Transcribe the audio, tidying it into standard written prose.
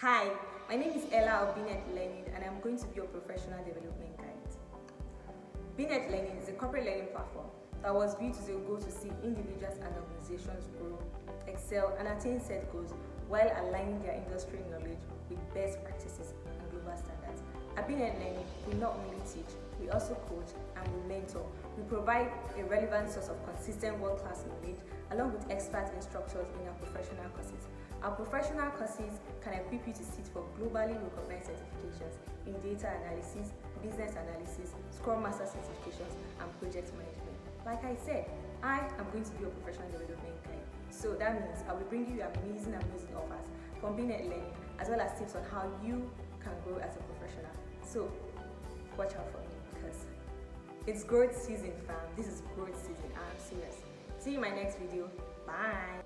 Hi, my name is Ella of BNET Learning and I'm going to be your professional development guide. BNET Learning is a corporate learning platform that was built with a goal to see individuals and organizations grow, excel and attain set goals while aligning their industry knowledge with best practices and global standards. At BNET Learning, we not only teach, we also coach and we mentor. We provide a relevant source of consistent world-class knowledge along with expert instructors in our professional courses. Our professional courses can equip you to sit for globally recognized certifications in data analysis, business analysis, Scrum Master certifications, and project management. Like I said, I am going to be your professional development guide. So that means I will bring you amazing offers from BNET Learning as well as tips on how you can grow as a professional. So watch out for me because it's growth season, fam. This is growth season. I'm serious. See you in my next video. Bye.